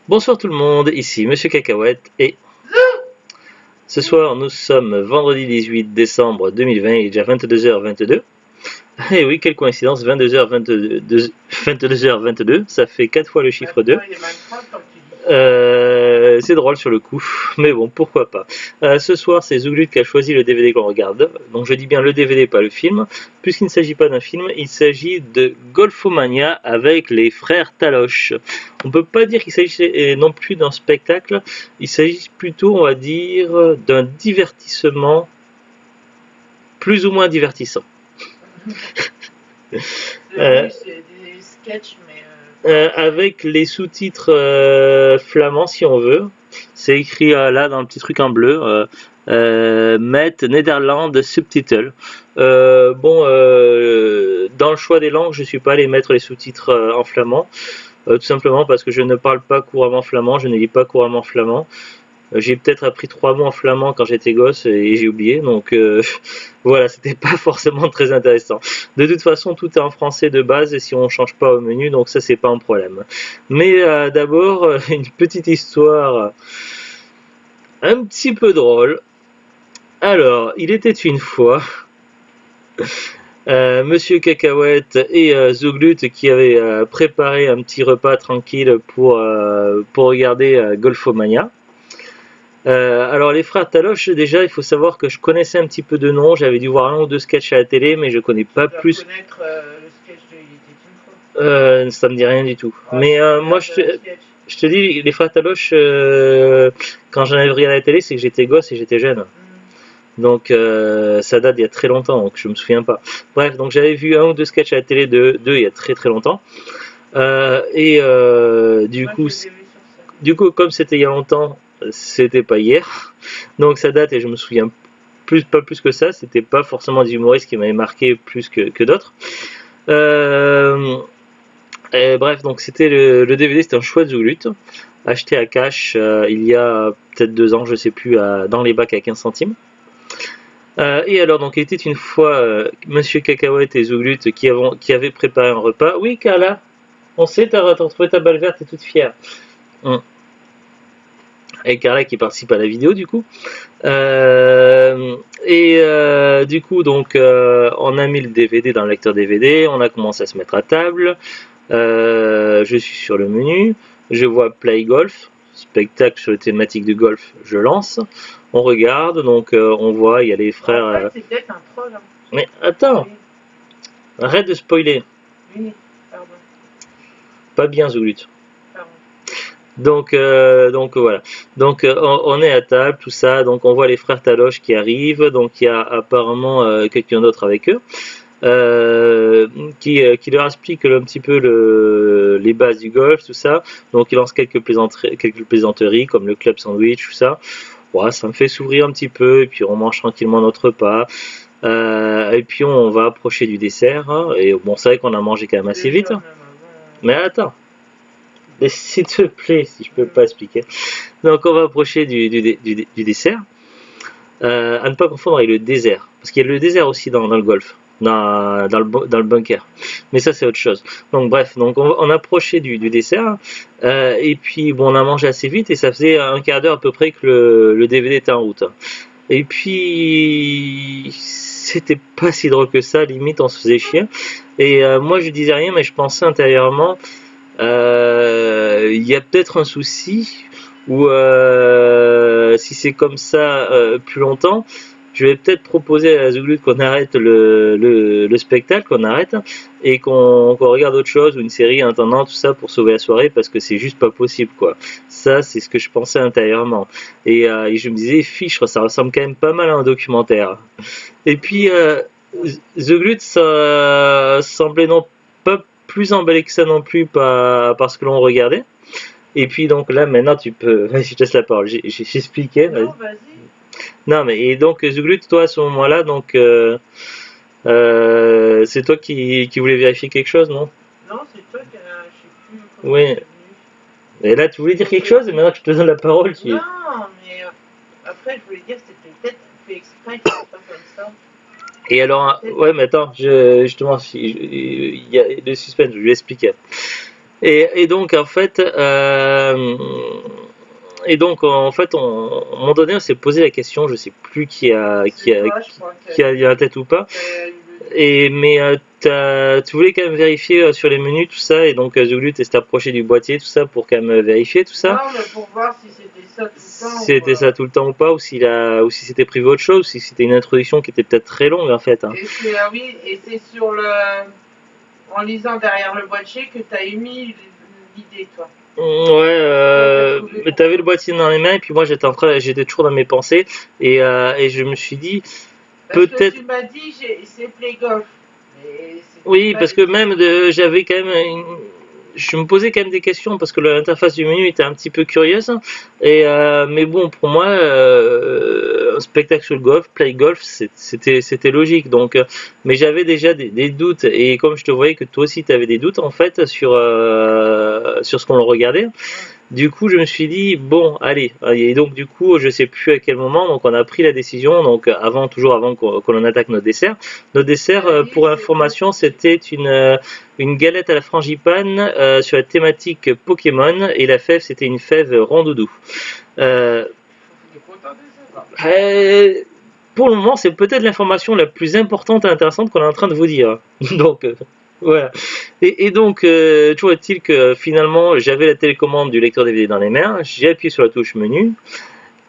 Bonsoir tout le monde, ici Monsieur Cacahuète et ce soir nous sommes vendredi 18 décembre 2020, il est déjà 22h22. Et oui, quelle coïncidence, 22h22, 22h22, ça fait 4 fois le chiffre 2. C'est drôle sur le coup, mais bon, pourquoi pas. Ce soir, c'est Zouglut qui a choisi le DVD qu'on regarde. Donc je dis bien le DVD, pas le film. Puisqu'il ne s'agit pas d'un film, il s'agit de Golfomania avec les frères Taloche. On peut pas dire qu'il s'agit non plus d'un spectacle, il s'agit plutôt, on va dire, d'un divertissement plus ou moins divertissant. C'est des sketchs, mais avec les sous-titres flamands si on veut. C'est écrit là dans le petit truc en bleu. Met Netherlands Subtitle. Dans le choix des langues, je suis pas allé mettre les sous-titres en flamand. Tout simplement parce que je ne parle pas couramment flamand, je ne lis pas couramment flamand. J'ai peut-être appris 3 mots en flamand quand j'étais gosse et j'ai oublié, donc voilà, c'était pas forcément très intéressant. De toute façon, tout est en français de base et si on change pas au menu, donc ça c'est pas un problème. Mais d'abord, une petite histoire un petit peu drôle. Alors, il était une fois Monsieur Cacahuète et Zouglut qui avaient préparé un petit repas tranquille pour regarder Golfomania. Alors les frères Taloche, déjà il faut savoir que je connaissais un petit peu de nom, j'avais dû voir un ou deux sketchs à la télé, mais je connais pas plus. Connaître le sketch de Il était une fois. Ça me dit rien du tout. Mais moi je te dis, les frères Taloche, quand j'en avais regardé à la télé, c'est que j'étais gosse et j'étais jeune. Donc ça date d'il y a très longtemps, donc je me souviens pas. Bref, donc j'avais vu un ou deux sketchs à la télé d'eux il y a très très longtemps. Du coup, comme c'était il y a longtemps, c'était pas hier. Donc ça date et je me souviens pas plus que ça. C'était pas forcément des humoristes qui m'avaient marqué plus que d'autres. Bref, donc c'était le DVD, c'était un choix de Zouglut, acheté à cash il y a peut-être 2 ans, je sais plus, dans les bacs à 15 centimes. Et alors, donc, il était une fois Monsieur Cacahuète et Zouglut qui avaient préparé un repas. Oui, Carla, on sait, t'as retrouvé ta balle verte, t'es toute fière. Et Carla qui participe à la vidéo, du coup. Du coup, donc, on a mis le DVD dans le lecteur DVD, on a commencé à se mettre à table. Je suis sur le menu, je vois Play Golf, spectacle sur la thématique du golf, je lance. On regarde, donc on voit, il y a les frères. En fait, c'est peut-être un troll. Hein. Mais attends, oui. Arrête de spoiler. Oui, pardon. Pas bien, Zouglut. Donc voilà. Donc on est à table, tout ça. Donc on voit les frères Taloche qui arrivent. Donc il y a apparemment quelqu'un d'autre avec eux. Qui leur explique un petit peu les bases du golf, tout ça. Donc il lance quelques plaisanteries comme le club sandwich, tout ça. Ouais, ça me fait s'ouvrir un petit peu et puis on mange tranquillement notre repas. Et puis on va approcher du dessert. Hein, et bon, c'est vrai qu'on a mangé quand même assez vite. Hein. Mais attends. S'il te plaît, si je peux pas expliquer. Donc on va approcher du dessert. À ne pas confondre avec le désert. Parce qu'il y a le désert aussi dans le golf. Dans le bunker. Mais ça c'est autre chose. Donc bref, donc on approchait du dessert. Et puis bon, on a mangé assez vite et ça faisait un quart d'heure à peu près que le DVD était en route. Et puis c'était pas si drôle que ça, limite on se faisait chier. Et moi je disais rien mais je pensais intérieurement il y a peut-être un souci ou si c'est comme ça plus longtemps, je vais peut-être proposer à Zouglut qu'on arrête le spectacle, qu'on arrête et qu'on regarde autre chose ou une série en attendant tout ça pour sauver la soirée parce que c'est juste pas possible quoi. Ça c'est ce que je pensais intérieurement et je me disais fiche, ça ressemble quand même pas mal à un documentaire. Et puis Zouglut ça semblait non pas plus emballé que ça non plus parce que l'on regardait. Et puis donc là maintenant tu peux, vas-y je te laisse la parole, j'ai expliqué. Non, vas-y. Non mais et donc Zouglut, toi à ce moment-là donc c'est toi qui voulais vérifier quelque chose, non? Non, c'est toi qui a, je sais plus comment. Oui. Et là tu voulais dire quelque chose et maintenant que je te donne la parole tu. Non, mais après je voulais dire que c'était peut-être fait exprès que c'était pas comme ça. Et alors, ouais, mais attends, justement, il y a le suspense, je vais expliquer. Et donc en fait, à un moment donné, on s'est posé la question, je sais plus C'est toi, je crois qui a eu la tête ou pas. eu le doute. Et mais tu voulais quand même vérifier sur les menus tout ça, et donc Zulu t'es approché du boîtier tout ça pour quand même vérifier tout ça. Non, mais pour voir si c'était ça tout le temps. Si c'était ça tout le temps ou pas, ou ou si c'était privé autre chose, ou si c'était une introduction qui était peut-être très longue en fait. Hein. Et c'est oui, et c'est sur le en lisant derrière le boîtier que tu as émis l'idée, toi. Ouais, mais t'avais le boîtier dans les mains et puis moi j'étais toujours dans mes pensées et je me suis dit Parce que peut-être. tu m'as dit c'est Play Golf. Oui, parce que même j'avais quand même je me posais quand même des questions parce que l'interface du menu était un petit peu curieuse mais bon pour moi un spectacle sur le golf, play golf c'était logique donc mais j'avais déjà des doutes et comme je te voyais que toi aussi tu avais des doutes en fait sur ce qu'on regardait. Du coup, je me suis dit bon, allez, et donc du coup, je sais plus à quel moment, donc on a pris la décision, donc toujours avant qu'on attaque notre dessert. Notre dessert, pour information, c'était une galette à la frangipane sur la thématique Pokémon et la fève, c'était une fève rondoudou. Euh, pour le moment, c'est peut-être l'information la plus importante et intéressante qu'on est en train de vous dire. Donc, voilà. Et donc, toujours est-il que finalement, j'avais la télécommande du lecteur DVD dans les mains, j'ai appuyé sur la touche menu,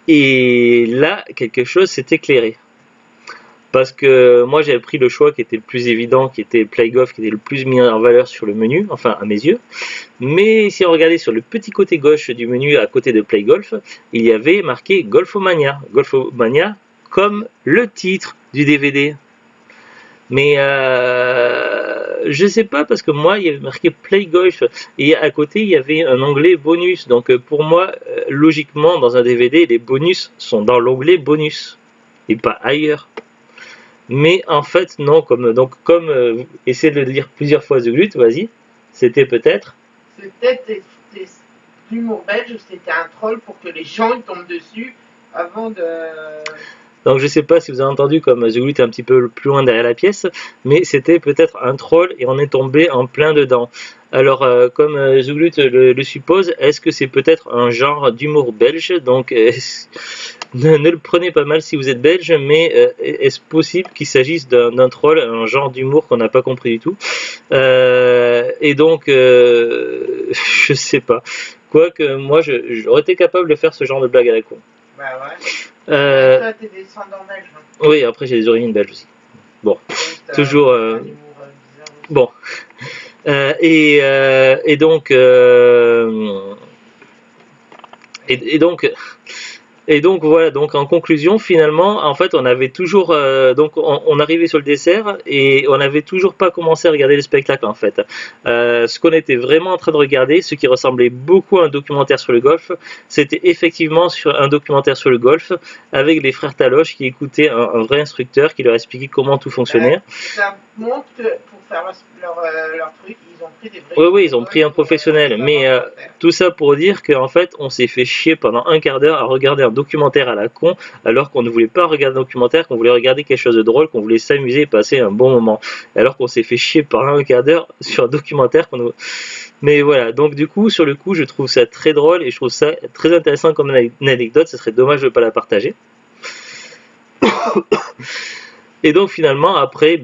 et là, quelque chose s'est éclairé. Parce que moi, j'avais pris le choix qui était le plus évident, qui était Play Golf, qui était le plus mis en valeur sur le menu, enfin à mes yeux. Mais si on regardait sur le petit côté gauche du menu, à côté de Play Golf, il y avait marqué Golfomania. Golfomania comme le titre du DVD. Mais je sais pas parce que moi il y avait marqué Play Golf et à côté il y avait un onglet bonus. Donc pour moi logiquement dans un DVD les bonus sont dans l'onglet bonus et pas ailleurs. Mais en fait non comme essaie de le lire plusieurs fois The Glut, vas-y. C'était peut-être. C'est peut-être l'humour belge, c'était un troll pour que les gens ils tombent dessus avant de. Donc je sais pas si vous avez entendu comme The Glut est un petit peu plus loin derrière la pièce, mais c'était peut-être un troll et on est tombé en plein dedans. Alors comme The Glut le suppose, est-ce que c'est peut-être un genre d'humour belge? Donc ne le prenez pas mal si vous êtes belge, mais est-ce possible qu'il s'agisse d'un troll, un genre d'humour qu'on n'a pas compris du tout? Et donc je sais pas. Quoique moi j'aurais été capable de faire ce genre de blague à la con. Bah ouais. Toi, t'es descendant belge. Hein. Oui, après j'ai des origines belges aussi. Bon, donc, toujours. Bon. Et donc. Et donc voilà, donc en conclusion, finalement, en fait, on avait toujours, donc on arrivait sur le dessert et on n'avait toujours pas commencé à regarder le spectacle en fait. Ce qu'on était vraiment en train de regarder, ce qui ressemblait beaucoup à un documentaire sur le golf, c'était effectivement sur un documentaire sur le golf avec les frères Taloche qui écoutaient un vrai instructeur qui leur expliquait comment tout fonctionnait. Ça montre que pour faire leur truc, ils ont pris des vrais. Oui, ils ont pris un professionnel, mais tout ça pour dire qu'en fait, on s'est fait chier pendant un quart d'heure à regarder un documentaire à la con, alors qu'on ne voulait pas regarder un documentaire, qu'on voulait regarder quelque chose de drôle, qu'on voulait s'amuser et passer un bon moment. Alors qu'on s'est fait chier pendant un quart d'heure sur un documentaire Mais voilà, donc du coup, sur le coup, je trouve ça très drôle et je trouve ça très intéressant comme une anecdote, ce serait dommage de ne pas la partager. Et donc finalement après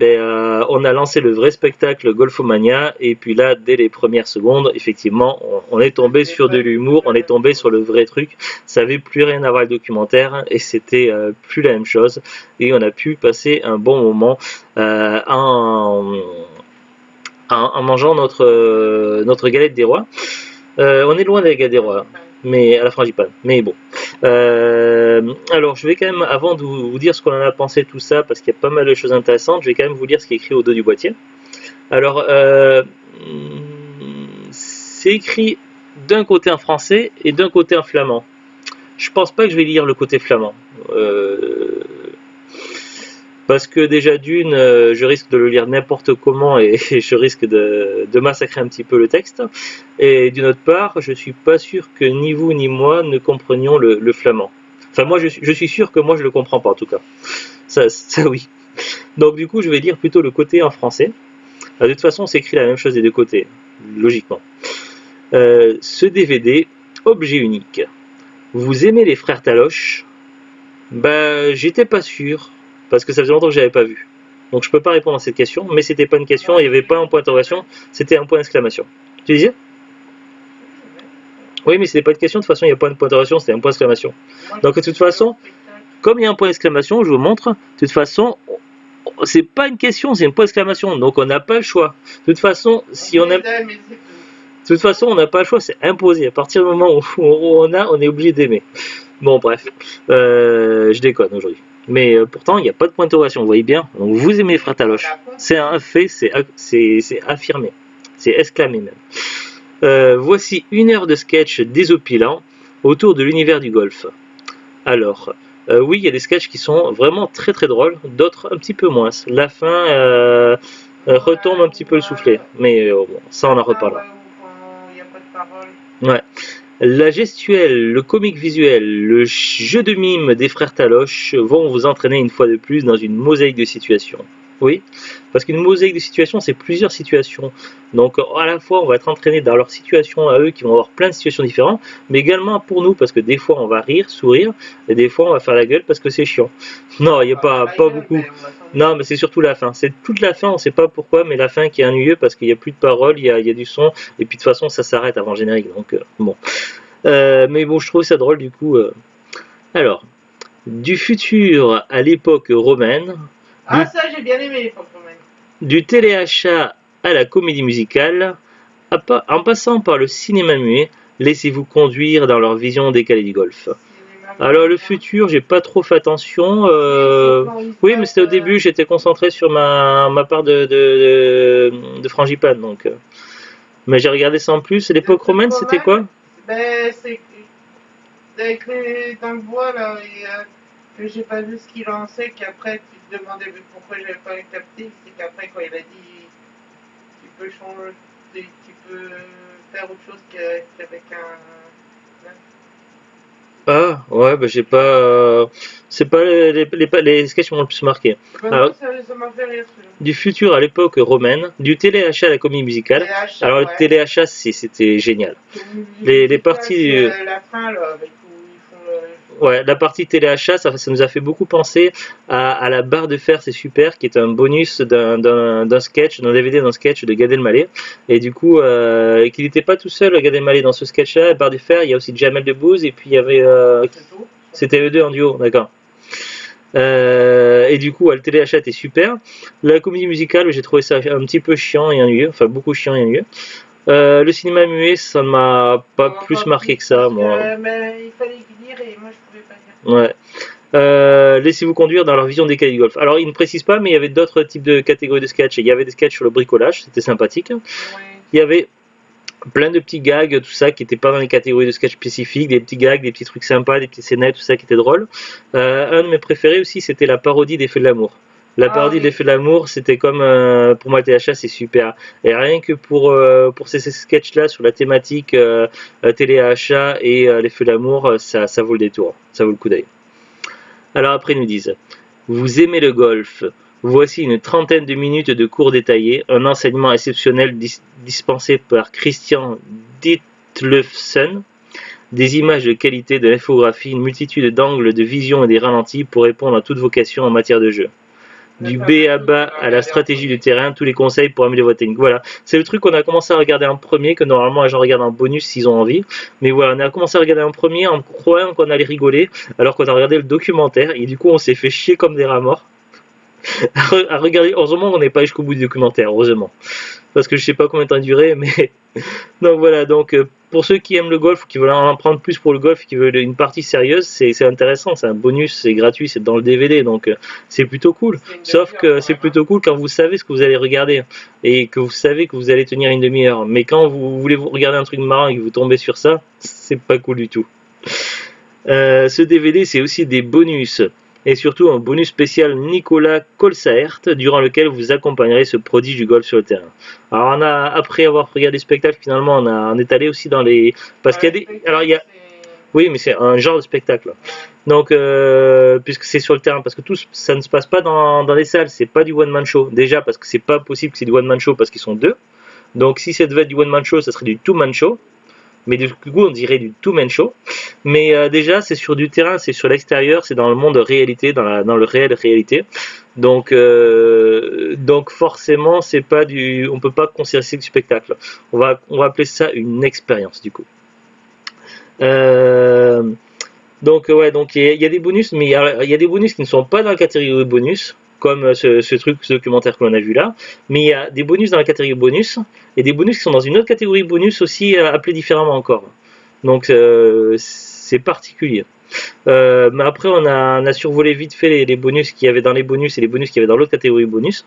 on a lancé le vrai spectacle Golfomania et puis là dès les premières secondes effectivement on est tombé sur de l'humour, on est tombé sur le vrai truc, ça avait plus rien à voir avec le documentaire et c'était plus la même chose et on a pu passer un bon moment en mangeant notre galette des rois. On est loin des galette des rois mais à la frangipane, mais bon. Alors je vais quand même, avant de vous dire ce qu'on en a pensé tout ça, parce qu'il y a pas mal de choses intéressantes, je vais quand même vous lire ce qui est écrit au dos du boîtier. Alors c'est écrit d'un côté en français et d'un côté en flamand. Je pense pas que je vais lire le côté flamand. Parce que déjà d'une, je risque de le lire n'importe comment et je risque de massacrer un petit peu le texte. Et d'une autre part, je suis pas sûr que ni vous ni moi ne comprenions le flamand. Enfin moi je suis sûr que moi je le comprends pas en tout cas. Ça oui. Donc du coup je vais lire plutôt le côté en français. De toute façon c'est écrit la même chose des deux côtés, logiquement. Ce DVD, objet unique. Vous aimez les frères Taloche? Bah, j'étais pas sûr, parce que ça faisait longtemps que j'avais pas vu. Donc je peux pas répondre à cette question, mais c'était pas une question, il n'y avait pas un point d'interrogation, c'était un point d'exclamation. Tu disais? Oui, mais c'était pas une question, de toute façon il n'y a pas de point d'interrogation, c'était un point d'exclamation. Donc de toute façon, comme il y a un point d'exclamation, je vous montre, de toute façon, c'est pas une question, c'est un point d'exclamation, donc on n'a pas le choix. De toute façon, si on aime... De toute façon, on n'a pas le choix, c'est imposé. À partir du moment où on est obligé d'aimer. Bon, bref, je déconne aujourd'hui. Mais pourtant, il n'y a pas de point d'interrogation, vous voyez bien. Donc, vous aimez Frère Taloche. C'est un fait, c'est affirmé. C'est exclamé même. Voici 1 heure de sketch désopilant autour de l'univers du golf. Alors, oui, il y a des sketchs qui sont vraiment très très drôles, d'autres un petit peu moins. La fin retombe un petit peu le soufflet, mais bon, ça on en reparlera. Ouais. La gestuelle, le comique visuel, le jeu de mime des frères Taloche vont vous entraîner une fois de plus dans une mosaïque de situations. Oui, parce qu'une mosaïque de situations, c'est plusieurs situations. Donc à la fois, on va être entraîné dans leur situation à eux, qui vont avoir plein de situations différentes, mais également pour nous, parce que des fois, on va rire, sourire, et des fois, on va faire la gueule parce que c'est chiant. Non, il n'y a pas beaucoup. Non, mais c'est surtout la fin. C'est toute la fin, on ne sait pas pourquoi, mais la fin qui est ennuyeuse parce qu'il n'y a plus de paroles, il y a du son, et puis de toute façon, ça s'arrête avant le générique. Donc bon. Mais bon, je trouve ça drôle du coup. Alors, du futur à l'époque romaine. Ah, ça, j'ai bien aimé l'époque romaine. Du téléachat à la comédie musicale, en passant par le cinéma muet, laissez-vous conduire dans leur vision décalée du golf. Alors le futur, j'ai pas trop fait attention. Oui, mais c'était au début, j'étais concentré sur ma part de frangipane, donc. Mais j'ai regardé ça en plus. L'époque romaine, c'était quoi? Ben, c'est avec les dans le bois là, et, que j'ai pas vu ce qu'il lançait, qu'après tu te demandais pourquoi j'avais pas capté, c'est qu'après quand il a dit tu peux changer, tu peux faire autre chose qu'avec un. Ah, ouais, bah j'ai pas. C'est pas les sketchs qui m'ont le plus marqué. Alors, Ça m'a fait rire celui-là. du futur à l'époque romaine, du téléachat à la comédie musicale. Alors, le téléachat, c'était génial. Les parties. La fin, là, avec où ils font Ouais, la partie téléachat, ça nous a fait beaucoup penser à la barre de fer, c'est super, qui est un bonus d'un sketch, d'un DVD, d'un sketch de Gad Elmaleh. Et du coup, qu'il n'était pas tout seul, Gad Elmaleh, dans ce sketch-là, barre de fer, il y a aussi Jamel Debbouze, et puis il y avait. C'était eux deux en duo, d'accord. Et du coup, le téléachat était super. La comédie musicale, j'ai trouvé ça un petit peu chiant et ennuyeux, enfin beaucoup chiant et ennuyeux. Le cinéma muet, ça ne m'a pas plus marqué que ça, moi. Mais il fallait dire et moi je pouvais pas dire. Ouais. Laissez-vous conduire dans leur vision décalée du golf. Alors, il ne précise pas, mais il y avait d'autres types de catégories de sketch. Il y avait des sketchs sur le bricolage, c'était sympathique. Ouais. Il y avait plein de petits gags, tout ça, qui n'étaient pas dans les catégories de sketch spécifiques, des petits gags, des petits trucs sympas, des petites scénettes, tout ça qui était drôle. Un de mes préférés aussi, c'était la parodie des Feux de l'amour. La parodie des Feux de l'amour, c'était comme pour moi le THA, c'est super. Et rien que pour ces sketchs-là sur la thématique téléachat et les Feux de l'amour, ça vaut le détour, ça vaut le coup d'œil. Alors après, ils nous disent, vous aimez le golf? Voici une trentaine de minutes de cours détaillés, un enseignement exceptionnel dispensé par Christian Ditlevsen, des images de qualité, de l'infographie, une multitude d'angles de vision et des ralentis pour répondre à toutes vos questions en matière de jeu. Du B à bas à la stratégie du terrain, tous les conseils pour améliorer votre technique. Voilà, c'est le truc qu'on a commencé à regarder en premier, que normalement les gens regardent en bonus s'ils ont envie. Mais voilà, on a commencé à regarder en premier en croyant qu'on allait rigoler, alors qu'on a regardé le documentaire et du coup on s'est fait chier comme des rats morts. À regarder, heureusement qu'on n'est pas jusqu'au bout du documentaire, heureusement. Parce que je sais pas combien de temps durer, mais. Donc voilà, donc pour ceux qui aiment le golf, qui veulent en prendre plus pour le golf, qui veulent une partie sérieuse, c'est intéressant, c'est un bonus, c'est gratuit, c'est dans le DVD, donc c'est plutôt cool. Sauf que c'est plutôt cool quand vous savez ce que vous allez regarder et que vous savez que vous allez tenir une demi-heure. Mais quand vous voulez regarder un truc marrant et que vous tombez sur ça, c'est pas cool du tout. Ce DVD, c'est aussi des bonus. Et surtout un bonus spécial Nicolas Colsaert, durant lequel vous accompagnerez ce prodige du golf sur le terrain. Alors après avoir regardé le spectacle, finalement on est allé aussi dans les... Parce qu'il y a des... Alors il y a... Oui, mais c'est un genre de spectacle. Donc, puisque c'est sur le terrain, parce que tout ça ne se passe pas dans les salles, c'est pas du one-man show. Déjà parce que c'est pas possible que c'est du one-man show parce qu'ils sont deux. Donc si ça devait être du one-man show, ça serait du two-man show. mais du coup on dirait du two-man show. Mais déjà c'est sur du terrain, c'est sur l'extérieur, c'est dans le monde réalité, dans le réel réalité. Donc forcément c'est pas on peut pas considérer ça du spectacle. On va appeler ça une expérience du coup. Euh, donc il y a des bonus, mais il y a des bonus qui ne sont pas dans la catégorie bonus, comme ce documentaire que l'on a vu là, mais il y a des bonus dans la catégorie bonus, et des bonus qui sont dans une autre catégorie bonus aussi, appelée différemment encore. Donc c'est particulier. Mais après on a survolé vite fait les bonus qu'il y avait dans les bonus et les bonus qu'il y avait dans l'autre catégorie bonus,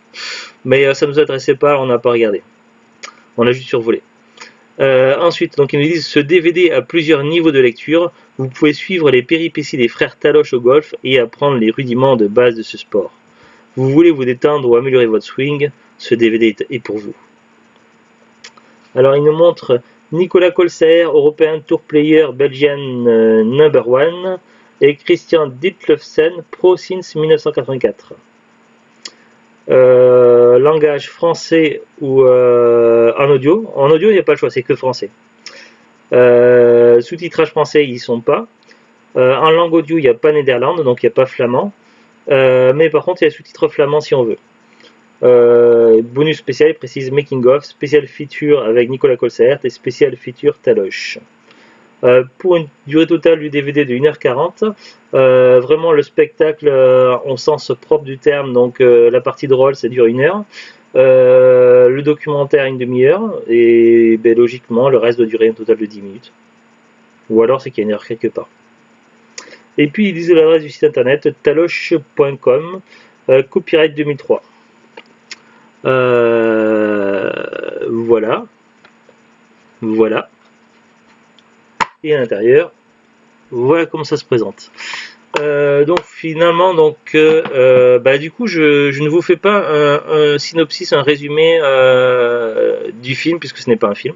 mais ça nous intéressait pas, on n'a pas regardé. On a juste survolé. Ensuite, donc ils nous disent ce DVD a plusieurs niveaux de lecture. Vous pouvez suivre les péripéties des frères Taloche au golf et apprendre les rudiments de base de ce sport. Vous voulez vous détendre ou améliorer votre swing, ce DVD est pour vous. Alors il nous montre Nicolas Colsaer, European Tour Player Belgian Number 1 et Christian Ditlevsen, Pro since 1984. Langage français ou en audio. En audio, il n'y a pas le choix, c'est que français. Sous-titrage français, ils sont pas. En langue audio, il n'y a pas néerlandais, donc il n'y a pas flamand. Mais par contre, il y a sous-titres flamand si on veut. Bonus spécial, précise Making of, spécial feature avec Nicolas Colsaert et spécial feature Taloche. Pour une durée totale du DVD de 1h40, vraiment le spectacle au sens propre du terme, donc la partie drôle ça dure 1 heure, le documentaire une demi-heure, et ben, logiquement le reste doit durer un total de 10 minutes. Ou alors c'est qu'il y a une heure quelque part. Et puis ils disent l'adresse du site internet taloche.com, copyright 2003. Voilà. Et à l'intérieur, voilà comment ça se présente. Donc finalement, du coup, je ne vous fais pas un synopsis, un résumé du film, puisque ce n'est pas un film.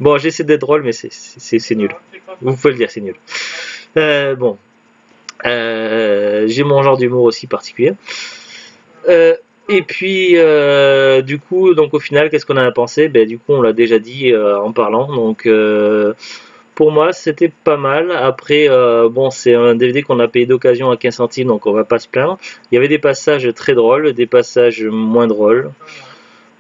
Bon, j'essaie d'être drôle, mais c'est nul. Vous pouvez le dire, c'est nul. J'ai mon genre d'humour aussi particulier. Et puis, du coup, donc au final, qu'est-ce qu'on en a pensé? Ben, du coup, on l'a déjà dit en parlant. Donc, pour moi, c'était pas mal. Après, bon, c'est un DVD qu'on a payé d'occasion à 15 centimes, donc on va pas se plaindre. Il y avait des passages très drôles, des passages moins drôles.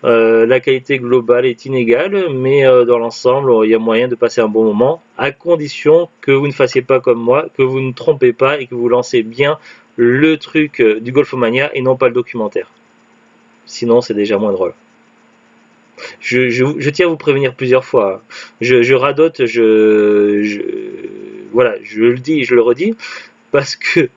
La qualité globale est inégale, mais dans l'ensemble, il y a moyen de passer un bon moment, à condition que vous ne fassiez pas comme moi, que vous ne trompez pas et que vous lancez bien le truc du Golfomania et non pas le documentaire. Sinon, c'est déjà moins drôle. Je tiens à vous prévenir plusieurs fois. Je radote, voilà, je le dis et je le redis, parce que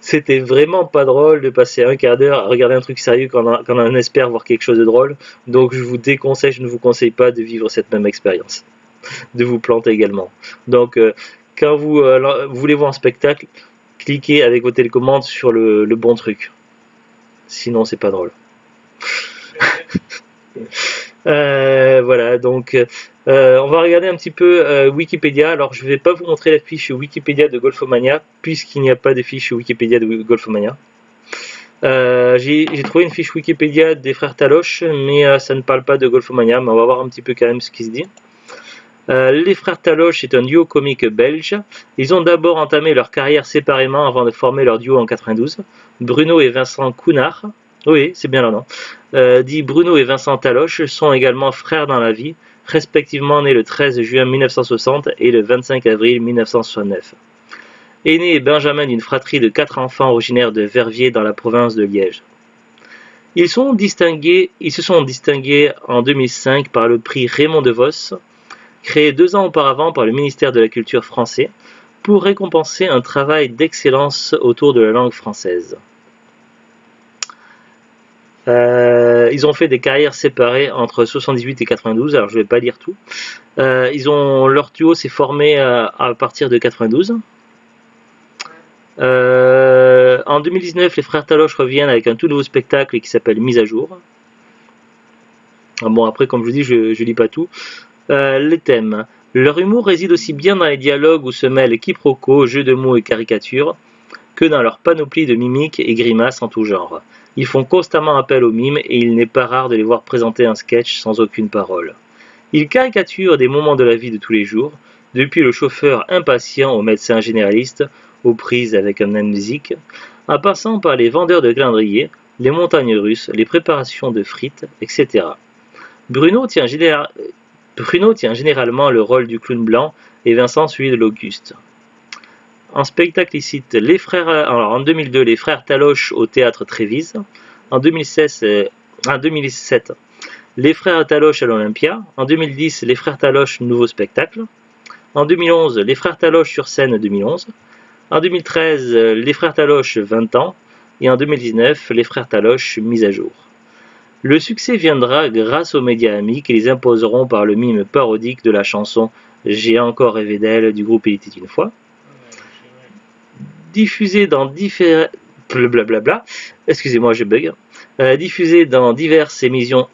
c'était vraiment pas drôle de passer un quart d'heure à regarder un truc sérieux quand on espère voir quelque chose de drôle. Donc je vous déconseille, je ne vous conseille pas de vivre cette même expérience. De vous planter également. Donc quand vous voulez voir un spectacle, cliquez avec vos télécommandes sur le bon truc. Sinon c'est pas drôle. Voilà, donc on va regarder un petit peu Wikipédia. Alors je ne vais pas vous montrer la fiche Wikipédia de Golfomania, puisqu'il n'y a pas de fiche Wikipédia de Golfomania. J'ai trouvé une fiche Wikipédia des frères Taloche, mais ça ne parle pas de Golfomania, mais on va voir un petit peu quand même ce qui se dit. Les frères Taloche est un duo comique belge. Ils ont d'abord entamé leur carrière séparément avant de former leur duo en 92. Bruno et Vincent Counard, oui, c'est bien leur nom, dit Bruno et Vincent Taloche, sont également frères dans la vie, respectivement nés le 13 juin 1960 et le 25 avril 1969. Aîné Benjamin d'une fratrie de 4 enfants originaires de Verviers dans la province de Liège. Ils se sont distingués en 2005 par le prix Raymond DeVos, créé 2 ans auparavant par le ministère de la Culture français, pour récompenser un travail d'excellence autour de la langue française. Ils ont fait des carrières séparées entre 78 et 92, alors je ne vais pas lire tout. Leur duo s'est formé à partir de 92. En 2019, les frères Taloche reviennent avec un tout nouveau spectacle qui s'appelle Mise à jour. Bon, après, comme je vous dis, je lis pas tout. Les thèmes. Leur humour réside aussi bien dans les dialogues où se mêlent quiproquos, jeux de mots et caricatures, que dans leur panoplie de mimiques et grimaces en tout genre. Ils font constamment appel aux mimes et il n'est pas rare de les voir présenter un sketch sans aucune parole. Ils caricaturent des moments de la vie de tous les jours, depuis le chauffeur impatient au médecin généraliste, aux prises avec un amnésique, en passant par les vendeurs de calendriers, les montagnes russes, les préparations de frites, etc. Bruno tient généralement le rôle du clown blanc et Vincent celui de l'Auguste. En spectacle, il cite en 2002, les frères Taloche au théâtre Trévise. En 2007, les frères Taloche à l'Olympia. En 2010, les frères Taloche nouveau spectacle. En 2011, les frères Taloche sur scène 2011. En 2013, les frères Taloche 20 ans. Et en 2019, les frères Taloche mise à jour. Le succès viendra grâce aux médias amis qui les imposeront par le mime parodique de la chanson J'ai encore rêvé d'elle du groupe Il était une fois. Diffusé dans différentes... Excusez-moi, je bug. Diffusé dans diverses émissions...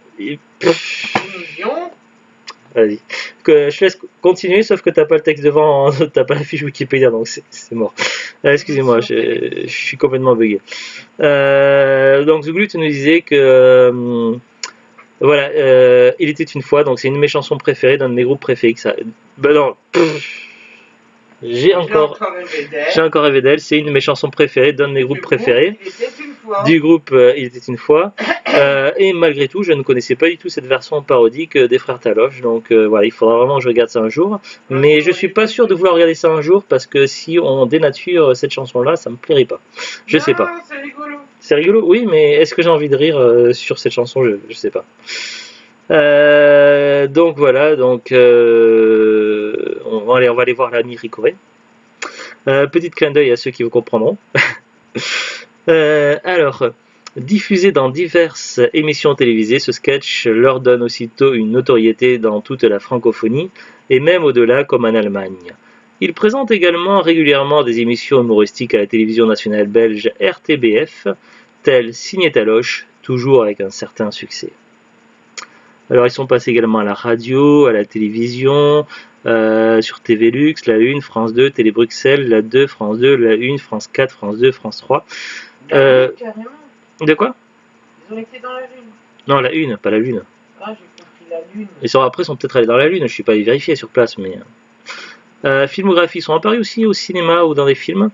Vas-y. Je laisse continuer, sauf que t'as pas le texte devant, t'as pas la fiche Wikipédia, donc c'est mort. Excusez-moi, je suis complètement bugué. Donc The Glut nous disait que... voilà, il était une fois, donc c'est une de mes chansons préférées, d'un de mes groupes préférés. Ben non... J'ai encore rêvé d'elle, c'est une de mes chansons préférées, d'un de mes groupes préférés. Du groupe Il était une fois. Et malgré tout, je ne connaissais pas du tout cette version parodique des frères Taloche. Donc voilà, il faudra vraiment que je regarde ça un jour. Mais je suis pas sûr de vouloir regarder ça un jour parce que si on dénature cette chanson-là, ça me plairait pas. Je sais pas. C'est rigolo. C'est rigolo, oui, mais est-ce que j'ai envie de rire sur cette chanson? Je sais pas. Donc voilà, donc on va aller voir l'ami Ricoré. Petit clin d'œil à ceux qui vous comprendront. Alors, diffusé dans diverses émissions télévisées, ce sketch leur donne aussitôt une notoriété dans toute la francophonie et même au-delà, comme en Allemagne. Il présente également régulièrement des émissions humoristiques à la télévision nationale belge RTBF, telles Signé Taloche, toujours avec un certain succès. Alors ils sont passés également à la radio, à la télévision, sur TV Lux, la 1, France 2, Télé Bruxelles, la 2, France 2, la 1, France 4, France 2, France 3. Carrément. De quoi? Ils ont été dans la lune. Non, la 1, pas la lune. Ah, j'ai compris la lune. Après, ils sont peut-être allés dans la lune, je suis pas allé vérifier sur place, mais... filmographie, ils sont apparus aussi au cinéma ou dans des films.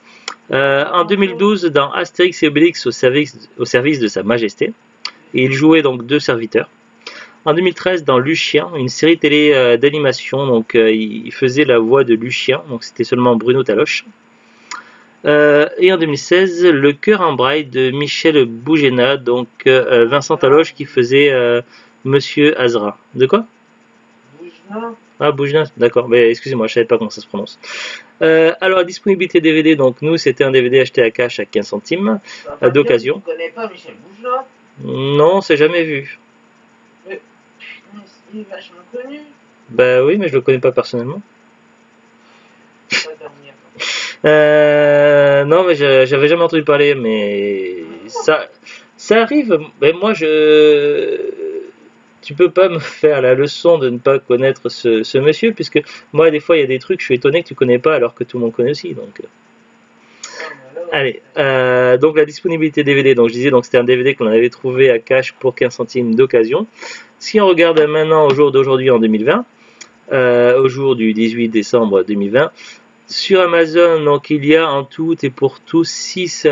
En 2012, dans Astérix et Obélix au service de Sa Majesté. Et ils jouaient donc 2 serviteurs. En 2013, dans Lucien, une série télé d'animation, donc il faisait la voix de Lucien, donc c'était seulement Bruno Taloche. Et en 2016, Le cœur en braille de Michel Bougena, donc Vincent Taloche qui faisait Monsieur Azra. De quoi? Bougena. Ah, Bougena, d'accord, mais excusez-moi, je savais pas comment ça se prononce. Alors, disponibilité DVD, donc nous, c'était un DVD acheté à cash à 15 centimes, d'occasion. Tu connais pas Michel Bougena? Non, c'est jamais vu. Il est vachement connu. Bah oui, mais je le connais pas personnellement. Non, mais j'avais jamais entendu parler, mais ça arrive. Mais moi, tu peux pas me faire la leçon de ne pas connaître ce monsieur, puisque moi, des fois, il y a des trucs, je suis étonné que tu connais pas, alors que tout le monde connaît aussi. Donc, allez, donc la disponibilité DVD. Donc je disais, donc c'était un DVD qu'on avait trouvé à cash pour 15 centimes d'occasion. Si on regarde maintenant au jour d'aujourd'hui en 2020, au jour du 18 décembre 2020. Sur Amazon, donc il y a en tout et pour tout 6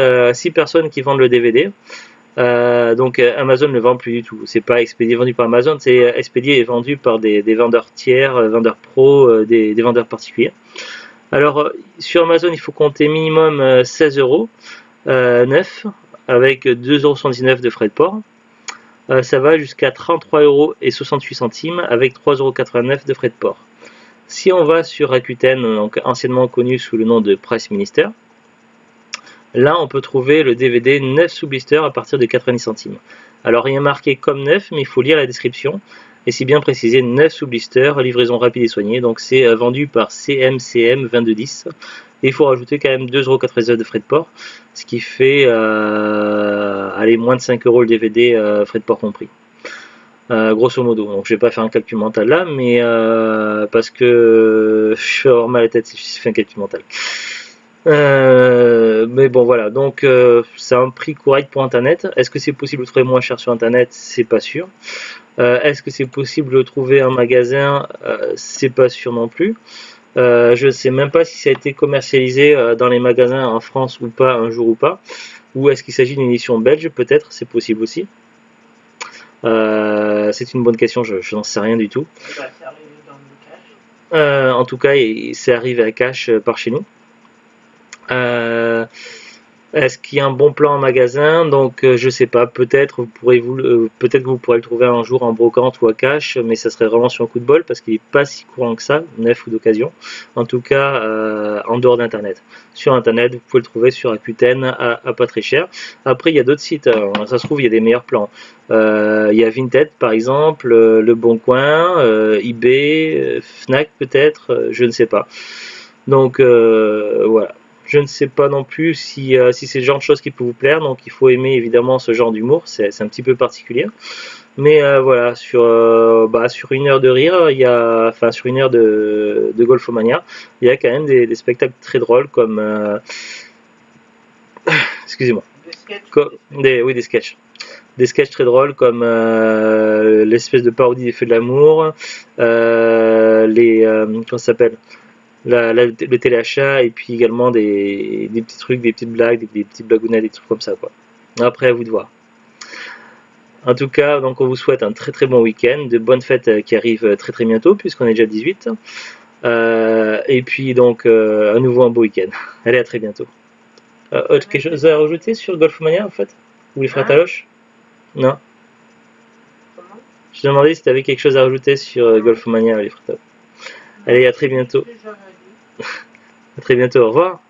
personnes qui vendent le DVD. Donc Amazon ne le vend plus du tout. C'est pas expédié vendu par Amazon, c'est expédié et vendu par des vendeurs tiers, vendeurs pro, des vendeurs particuliers. Alors sur Amazon, il faut compter minimum 16 € neuf avec 2,79 € de frais de port. Ça va jusqu'à 33,68 € avec 3,89 € de frais de port. Si on va sur Rakuten, donc anciennement connu sous le nom de Price Minister, là on peut trouver le DVD 9 sous blister à partir de 90 centimes. Alors il est marqué comme 9, mais il faut lire la description. Et c'est bien précisé 9 sous blister, livraison rapide et soignée. Donc c'est vendu par CMCM 2210. Et il faut rajouter quand même 2,99 € de frais de port. Ce qui fait moins de 5 € le DVD, frais de port compris. Grosso modo, donc je vais pas faire un calcul mental là, mais parce que je vais avoir mal à la tête si je fais un calcul mental. Mais bon voilà, donc c'est un prix correct pour internet. Est-ce que c'est possible de trouver moins cher sur internet? C'est pas sûr. Est-ce que c'est possible de trouver un magasin? C'est pas sûr non plus. Je sais même pas si ça a été commercialisé dans les magasins en France ou pas, un jour ou pas. Ou est-ce qu'il s'agit d'une édition belge? Peut-être, c'est possible aussi. C'est une bonne question, je n'en sais rien du tout. Bah, c'est arrivé dans le cash. En tout cas, c'est arrivé à cash par chez nous. Est-ce qu'il y a un bon plan en magasin? Donc je sais pas, peut-être peut-être que vous pourrez le trouver un jour en brocante ou à cash, mais ça serait vraiment sur un coup de bol parce qu'il est pas si courant que ça, neuf ou d'occasion. En tout cas, en dehors d'internet. Sur internet, vous pouvez le trouver sur Rakuten à pas très cher. Après, il y a d'autres sites, ça se trouve, il y a des meilleurs plans. Il y a Vinted par exemple, Le Bon Coin, eBay, Fnac peut-être, je ne sais pas. Donc voilà. Je ne sais pas non plus si c'est le genre de choses qui peut vous plaire, donc il faut aimer évidemment ce genre d'humour, c'est un petit peu particulier. Mais voilà, sur une heure de rire, enfin sur une heure de Golfomania, il y a quand même des spectacles très drôles comme, excusez-moi, Des sketchs. oui, des sketchs. Des sketchs très drôles comme l'espèce de parodie des Feux de l'amour, comment ça s'appelle, le téléachat, et puis également des petits trucs, des petites blagues, des petites blagounettes, des trucs comme ça quoi. Après, à vous de voir. En tout cas, donc on vous souhaite un très très bon week-end, de bonnes fêtes qui arrivent très très bientôt puisqu'on est déjà 18. Et puis donc à nouveau un beau week-end. Allez, à très bientôt. Autre quelque chose à rajouter sur Golfmania en fait? Ou les frères Taloche? Non. Comment? Je te demandais si tu avais quelque chose à rajouter sur Golfmania ou les frères Taloche. Allez, à très bientôt. Déjà dit. À très bientôt, au revoir.